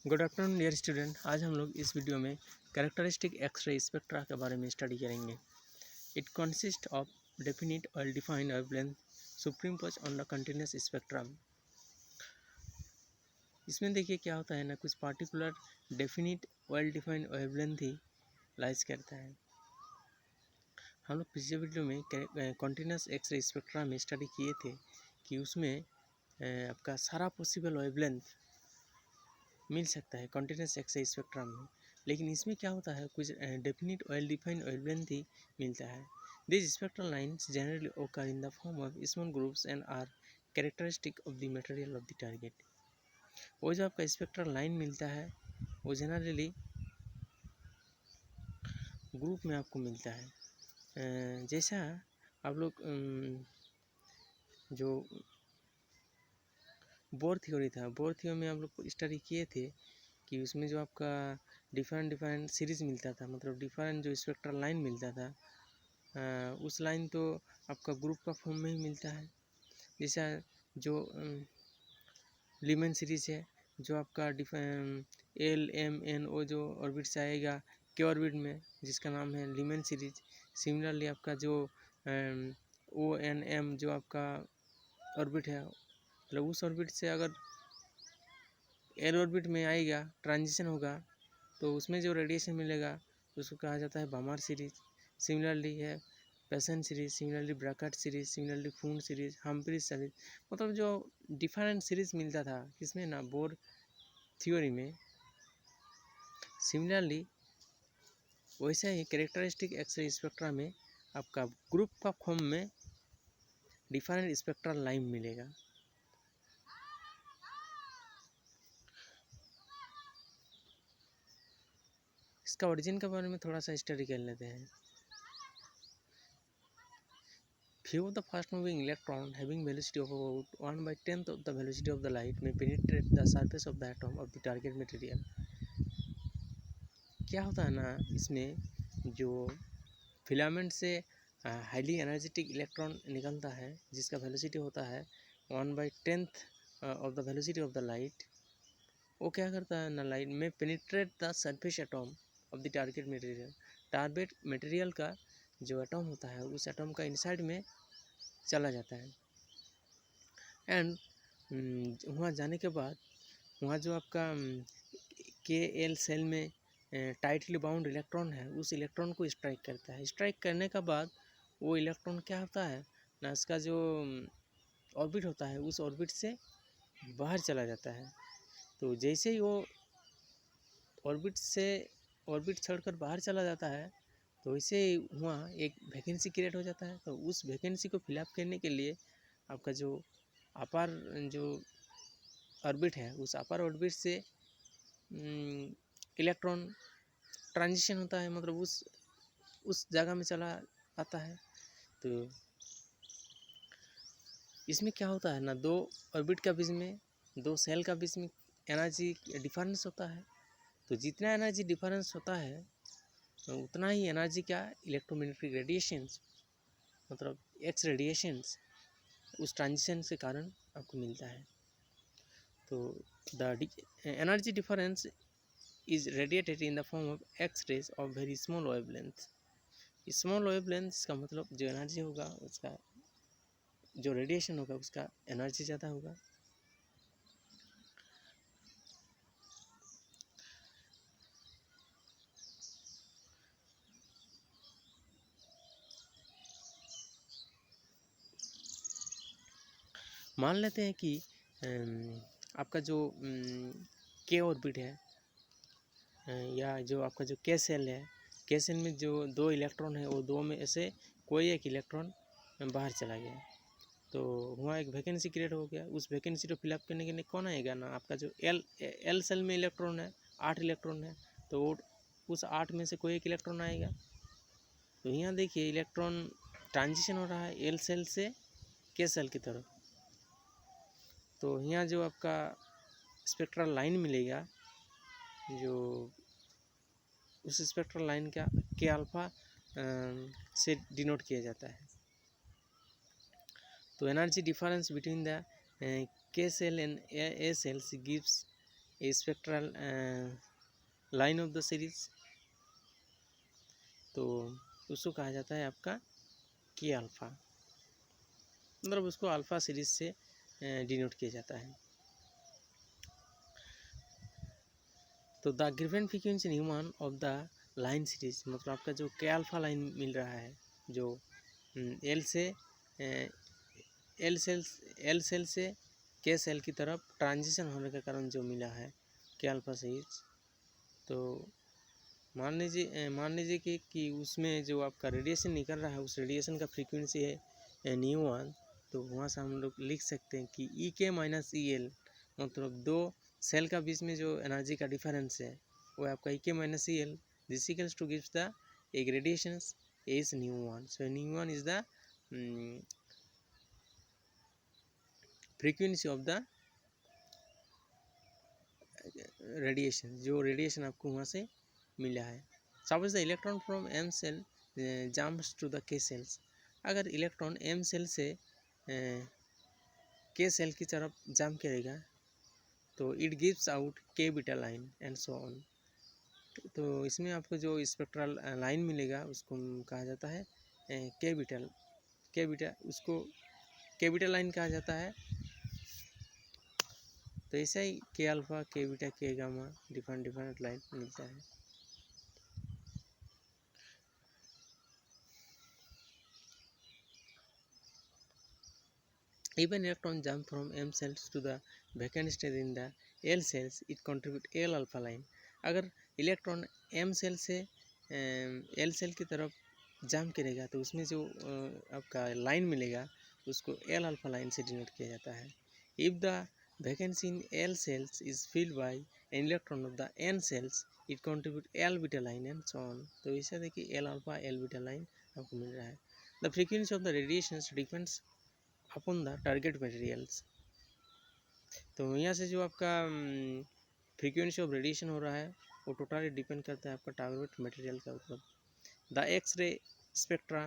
Good afternoon dear student. आज हम लोग इस वीडियो में कैरेक्टरिस्टिक एक्सरे स्पेक्ट्रा के बारे में स्टडी करेंगे। इट कंसिस्ट ऑफ डेफिनिट और defined wavelength superimpose on the continuous spectrum. इसमें देखिए क्या होता है ना, कुछ particular definite well defined wavelength ही लाइज करता है। हम लोग पिछले वीडियो में कंटिन्यूस एक्सरे स्पेक्ट्रा में स्टडी किए थे कि उसमें आपका सारा पॉसिबल वेवलेंथ मिल सकता है कंटिन्यूस एक्सरे स्पेक्ट्रम में, लेकिन इसमें क्या होता है, कुछ डेफिनिट वेल डिफाइंड वेवलेंथ ही मिलता है। This spectral lines generally occur in the form of small groups and are characteristic of the material of the target. वो जो आपका स्पेक्ट्रल लाइन मिलता है वो जनरली ग्रुप में आपको मिलता है। जैसा आप लोग जो बोर थ्योरी था, बोर थ्योरी में आप लोग स्टडी किए थे कि उसमें जो आपका डिफरेंट सीरीज़ मिलता था, मतलब डिफरेंट जो स्पेक्ट्रल लाइन मिलता था, उस लाइन तो आपका ग्रुप का फॉर्म में ही मिलता है। जैसा जो लीमैन सीरीज़ है, जो आपका एल एम एन ओ जो ऑर्बिट से आएगा के ऑर्बिट में, जिसका नाम है लीमैन सीरीज। सिमिलरली आपका जो ओ एन एम जो आपका ऑर्बिट है, मतलब उस ऑर्बिट से अगर एल ऑर्बिट में आएगा, ट्रांजिशन होगा, तो उसमें जो रेडिएशन मिलेगा उसको कहा जाता है बामार सीरीज। सिमिलरली है Paschen series, similarly Brackett series, similarly Pfund series, Humphreys series. मतलब जो डिफरेंट सीरीज मिलता था किसमें ना, बोर थ्योरी में। सिमिलरली वैसा ही कैरेक्टरिस्टिक एक्सरे स्पेक्ट्रा में आपका ग्रुप का फॉर्म में डिफरेंट स्पेक्ट्रल लाइन मिलेगा। इसका ओरिजिन के बारे में थोड़ा सा स्टडी कर लेते हैं। Few of the fast moving electron having velocity of about 1/10 of the velocity of the light may penetrate the surface of the atom of the target material। क्या होता है ना, इसमें जो फिलामेंट से हाईली एनर्जेटिक इलेक्ट्रॉन निकलता है जिसका वेलोसिटी होता है 1/10 of the velocity of the light, वो क्या करता है ना, लाइट में penetrate the surface atom of the target material. Target material का जो एटॉम होता है उस एटॉम का इनसाइड में चला जाता है। एंड वहाँ जाने के बाद वहाँ जो आपका के एल सेल में टाइटली बाउंड इलेक्ट्रॉन है, उस इलेक्ट्रॉन को स्ट्राइक करता है। स्ट्राइक करने के बाद वो इलेक्ट्रॉन क्या होता है ना, इसका जो ऑर्बिट होता है उस ऑर्बिट से बाहर चला जाता है। तो जैसे ही वो ऑर्बिट छोड़कर बाहर चला जाता है, तो वैसे वहाँ एक वैकेंसी क्रिएट हो जाता है। तो उस वैकेंसी को फिलअप करने के लिए आपका जो अपर जो ऑर्बिट है, उस अपर ऑर्बिट से इलेक्ट्रॉन ट्रांजिशन होता है, मतलब उस जगह में चला आता है। तो इसमें क्या होता है ना, दो ऑर्बिट का बीच में, दो सेल का बीच में एनर्जी डिफरेंस होता है। तो जितना एनर्जी डिफरेंस होता है उतना ही एनर्जी का इलेक्ट्रोमैग्नेटिक रेडिएशंस, मतलब एक्स रेडिएशंस उस ट्रांजिशन के कारण आपको मिलता है। तो the energy difference is radiated in the form of x rays of very small wavelength. Small wavelength का मतलब जो एनर्जी होगा उसका, जो रेडिएशन होगा उसका एनर्जी ज़्यादा होगा। मान लेते हैं कि आपका जो के ऑर्बिट है, या जो आपका जो के सेल है, के सेल में जो दो इलेक्ट्रॉन है, वो दो में से कोई एक इलेक्ट्रॉन बाहर चला गया, तो वहाँ एक वैकेंसी क्रिएट हो गया। उस वैकेंसी को फिलअप करने के लिए कौन आएगा ना, आपका जो एल सेल में इलेक्ट्रॉन है, 8 इलेक्ट्रॉन है, तो उस 8 में से कोई एक इलेक्ट्रॉन आएगा। तो यहाँ देखिए इलेक्ट्रॉन ट्रांजिशन हो रहा है एल सेल से के सेल की तरफ। तो यहाँ जो आपका स्पेक्ट्रल लाइन मिलेगा, जो उस स्पेक्ट्रल लाइन का के अल्फा से डिनोट किया जाता है। तो energy difference between the K shell and A shells gives a spectral line of the series, तो उसको कहा जाता है आपका के अल्फ़ा, मतलब उसको अल्फ़ा सीरीज से डिनोट किया जाता है। तो the given frequency Newman of the line series, मतलब आपका जो के अल्फ़ा लाइन मिल रहा है, जो एल सेल से के सेल की तरफ ट्रांजिशन होने के कारण जो मिला है के अल्फ़ा सीरीज, तो मान लीजिए कि उसमें जो आपका रेडिएशन निकल रहा है उस रेडिएशन का फ्रीक्वेंसी है न्यू1, तो वहाँ से हम लोग लिख सकते हैं कि ई के माइनस ई एल, मतलब दो सेल का बीच में जो एनर्जी का डिफरेंस है वो आपका E K minus E L, this equals to gives the एक रेडिएशन इज न्यू1। सो न्यू1 is the frequency of the radiation, जो रेडिएशन आपको वहाँ से मिला है। Suppose the electron from M shell jumps to the K shells, अगर इलेक्ट्रॉन एम सेल से के सेल की तरफ जंप करेगा तो it gives out K beta line and so on. तो इसमें आपको जो स्पेक्ट्रल लाइन मिलेगा उसको कहा जाता है के बीटा, उसको के बीटा लाइन कहा जाता है। तो ऐसा ही के अल्फ़ा, के बीटा, के गामा डिफरेंट लाइन मिलता है। Even electron jump from M cells to the vacant state in the L cells, it contribute L alpha line। अगर इलेक्ट्रॉन M सेल से L सेल की तरफ जंप करेगा तो उसमें जो आपका लाइन मिलेगा उसको L alpha लाइन से डिनोट किया जाता है। If the vacancy in L cells is filled by an electron of the N cells, it contribute L beta line and so on। तो ऐसा देखिए L alpha L beta line आपको मिल रहा है। The frequency of the radiations depends upon the target materials, तो यहाँ से जो आपका फ्रीक्वेंसी ऑफ रेडिएशन हो रहा है वो टोटली डिपेंड करता है आपका टारगेट मटेरियल के ऊपर। The X ray spectra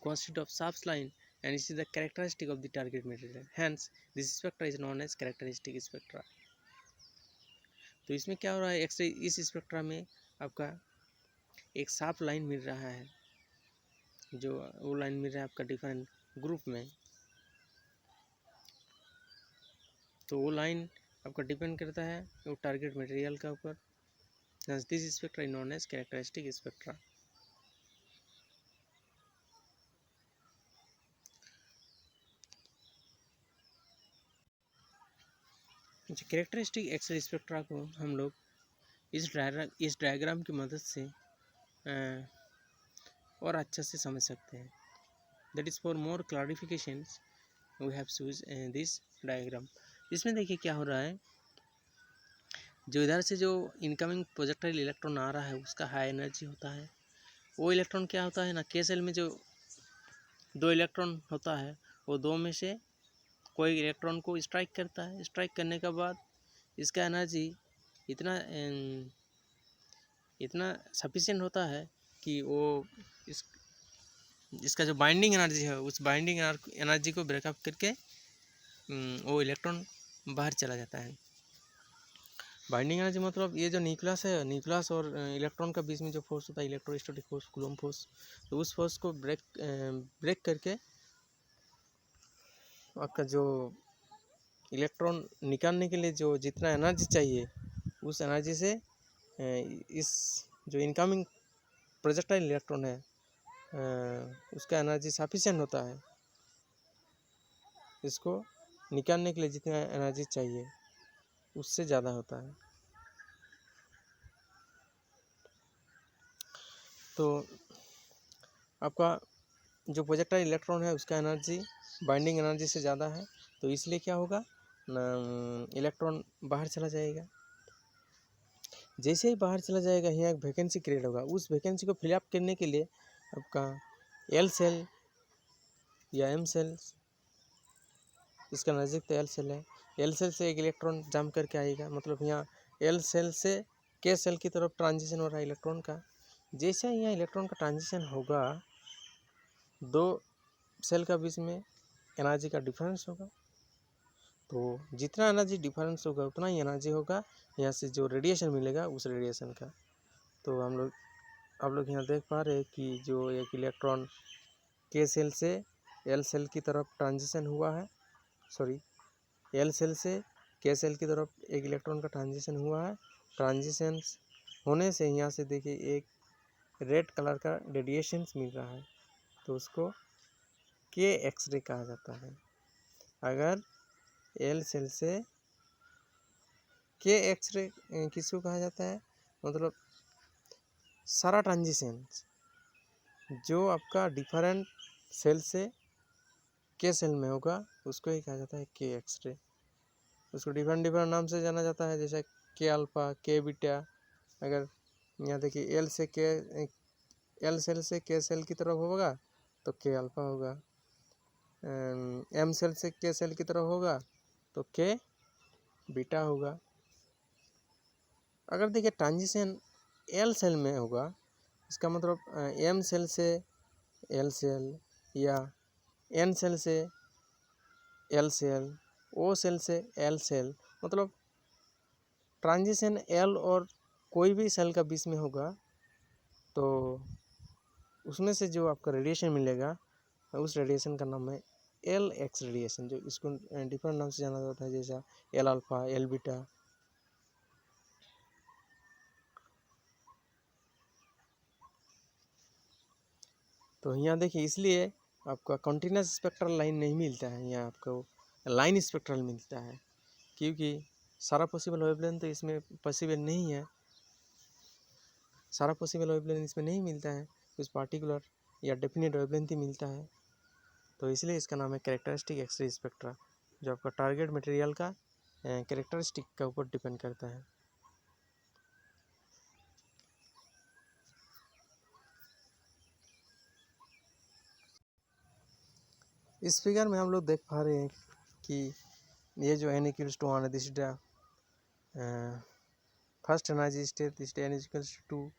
consist of sharp line and it is the characteristic of the target material, hence this spectra is known as characteristic spectra। तो इसमें क्या हो रहा है, एक्स रे इस स्पेक्ट्रा में आपका एक साफ लाइन मिल रहा है, जो वो लाइन मिल रहा है आपका डिफरेंट ग्रुप में, तो वो लाइन आपका डिपेंड करता है वो टारगेट मटेरियल का ऊपर। This spectra is known as characteristic spectra. Characteristic x ray spectra को हम लोग इस डायग्राम की मदद से और अच्छा से समझ सकते हैं। That is for more clarifications we have choose this diagram. इसमें देखिए क्या हो रहा है, जो इधर से जो इनकमिंग प्रोजेक्टाइल इलेक्ट्रॉन आ रहा है उसका हाई एनर्जी होता है। वो इलेक्ट्रॉन क्या होता है ना, के सेल में जो दो इलेक्ट्रॉन होता है वो दो में से कोई इलेक्ट्रॉन को स्ट्राइक करता है। स्ट्राइक करने के बाद इसका एनर्जी इतना सफिशिएंट होता है कि वो इसका जो बाइंडिंग एनर्जी है उस बाइंडिंग एनर्जी को ब्रेकअप करके वो इलेक्ट्रॉन बाहर चला जाता है। बाइंडिंग एनर्जी मतलब ये जो न्यूक्लियस है, न्यूक्लियस और इलेक्ट्रॉन का बीच में जो फोर्स होता है इलेक्ट्रोस्टैटिक फोर्स, कूलम्ब फोर्स, तो उस फोर्स को ब्रेक करके आपका जो इलेक्ट्रॉन निकालने के लिए जो जितना एनर्जी चाहिए उस एनर्जी से इस जो इनकमिंग प्रोजेक्टाइल इलेक्ट्रॉन है उसका एनर्जी सफिशिएंट होता है। इसको निकालने के लिए जितना एनर्जी चाहिए उससे ज़्यादा होता है। तो आपका जो प्रोजेक्टाइल इलेक्ट्रॉन है उसका एनर्जी बाइंडिंग एनर्जी से ज़्यादा है, तो इसलिए क्या होगा ना, इलेक्ट्रॉन बाहर चला जाएगा। जैसे ही बाहर चला जाएगा यहाँ एक वैकेंसी क्रिएट होगा। उस वैकेंसी को फिलअप करने के लिए आपका एल सेल या एम सेल, इसका नज़दीक तो एल सेल है, एल सेल से एक इलेक्ट्रॉन जंप करके आएगा, मतलब यहाँ एल सेल से के सेल की तरफ ट्रांजिशन हो रहा है इलेक्ट्रॉन का। जैसे ही यहाँ इलेक्ट्रॉन का ट्रांजिशन होगा दो सेल का बीच में एनर्जी का डिफरेंस होगा, तो जितना एनर्जी डिफरेंस होगा उतना ही एनर्जी होगा यहाँ से जो रेडिएशन मिलेगा उस रेडिएशन का। तो आप लोग यहाँ देख पा रहे हैं कि जो एक इलेक्ट्रॉन के सेल से एल सेल की तरफ ट्रांजिशन हुआ है, सॉरी एल सेल से के सेल की तरफ एक इलेक्ट्रॉन का ट्रांजिशन हुआ है। ट्रांजिशन होने से यहाँ से देखिए एक रेड कलर का रेडिएशन मिल रहा है, तो उसको के एक्सरे कहा जाता है। अगर एल सेल से के एक्सरे किसको कहा जाता है, मतलब सारा ट्रांजिशन जो आपका डिफरेंट सेल से के सेल में होगा उसको ही कहा जाता है के एक्सरे। उसको डिफरेंट नाम से जाना जाता है, जैसे के अल्फा, के बीटा। अगर यहाँ देखिए एल सेल से के सेल की तरफ होगा तो के अल्फा होगा, एम सेल से के सेल की तरफ होगा तो के बीटा होगा। अगर देखिए ट्रांजिशन एल सेल में होगा, इसका मतलब एम सेल से एल सेल या एन सेल से एल सेल, ओ सेल से एल सेल, मतलब ट्रांजिशन एल और कोई भी सेल का बीच में होगा तो उसमें से जो आपका रेडिएशन मिलेगा उस रेडिएशन का नाम है एल एक्स रेडिएशन, जो इसको डिफरेंट नाम से जाना जाता है, जैसा एल अल्फा, एल बीटा। तो यहाँ देखिए इसलिए आपका कंटिन्यूस स्पेक्ट्रल लाइन नहीं मिलता है, यहाँ आपको लाइन स्पेक्ट्रल मिलता है, क्योंकि सारा पॉसिबल वेवलेंथ तो इसमें पॉसिबल नहीं है, सारा पॉसिबल वेवलेंथ इसमें नहीं मिलता है, कुछ पार्टिकुलर या डेफिनेट वेवलेंथ ही मिलता है। तो इसलिए इसका नाम है कैरेक्टरिस्टिक एक्सरे स्पेक्ट्रा, जो आपका टारगेट मटेरियल का कैरेक्टरिस्टिक का ऊपर डिपेंड करता है। इस फिगर में हम लोग देख पा रहे हैं कि ये जो n equals to 1 this is first energy state, this n equals to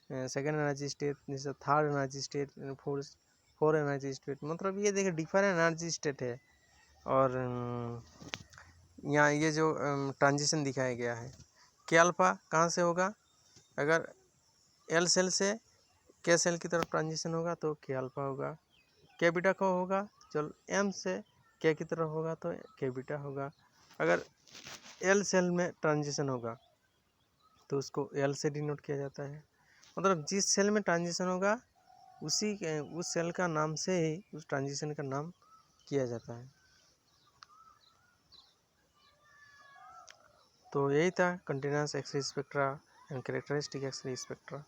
second energy state, this third energy state, four energy state. मतलब ये देखिए डिफरेंट एनर्जी स्टेट है, और यहाँ ये जो ट्रांजिशन दिखाया गया है, के अल्फा कहाँ से होगा, अगर एल सेल से के सेल की तरफ ट्रांजिशन होगा तो के अल्फा होगा। के बीटा को होगा चल एम से के की तरफ होगा तो के बीटा होगा। अगर एल सेल में ट्रांजिशन होगा तो उसको एल से डिनोट किया जाता है, मतलब जिस सेल में ट्रांजिशन होगा उस सेल का नाम से ही उस ट्रांजिशन का नाम किया जाता है। तो यही था continuous x ray spectra and characteristic x ray spectra.